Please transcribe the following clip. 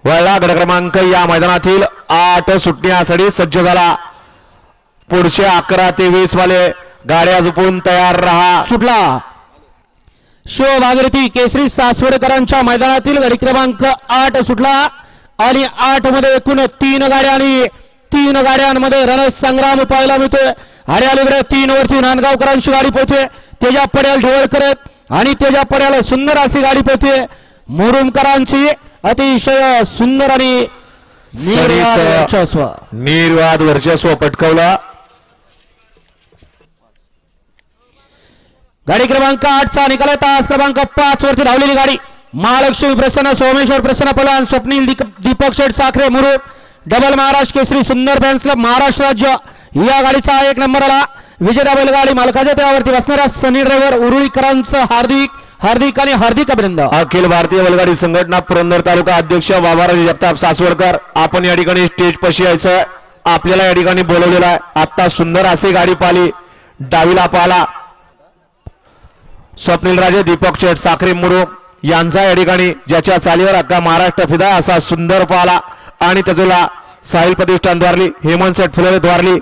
वळला. गट क्रमांक या मैदानातील 8 सुटण्यासाठी सज्ज झाला. पुढचे 11 ते 20 वाले गाड्या झुपून तयार रहा. सुटला शिव भागीरथी केसरी सासवडकरांच्या मैदानातील गाडी क्रमांक 8 सुटला आणि 8 मध्ये एकूण 3 गाड्या आणि 3 गाड्यांमध्ये रणसंग्राम पाहायला मिळतोय. आणि अलीकडे 3 वरती नांदगावकरांची गाडी पोहते. तेजा पड्याल ढेवळ करत आणि तेजा पड्याला सुंदर अशी गाडी पोहते. मुरुमकरांची अतिशय सुंदर आणि निर्वाद वर्चस्व पटकवला. गाडी क्रमांक 8 चा निकाल तास क्रमांक 5 वरती धावलेली गाडी महालक्ष्मी प्रसन्न सोमेश्वर प्रसन्न पलवान स्वप्नील दीपक शेठ साखरे मुरुड डबल महाराष्ट्र केसरी सुंदर फॅन्स क्लब महाराष्ट्र राज्य या गाडीचा 1 नंबर आला. विजेता बैलगाडी मालकाच्या त्यावरती बसणाऱ्या सनी ड्रायव्हर उरुळीकरांचं हार्दिक आणि हार्दिक अभिनंदन. अखिल भारतीय बैलगाडी संघटना पुरंदर तालुका अध्यक्ष बाबाराव जगताप सासवडकर आपण या ठिकाणी स्टेज पशी यायचं. आपल्याला या ठिकाणी बोलवलेलं आहे. आता सुंदर अशी गाडी पाहिली. डावीला पाहिला स्वप्नील राजे दीपक शेठ साखरे मुरुड यांचा या ठिकाणी ज्याच्या चालीवर अख्खा महाराष्ट्र फिदा असा सुंदर पाहिला. आणि त्याला साहिल प्रतिष्ठान द्वारली हेमंत शेठ फुले द्वारली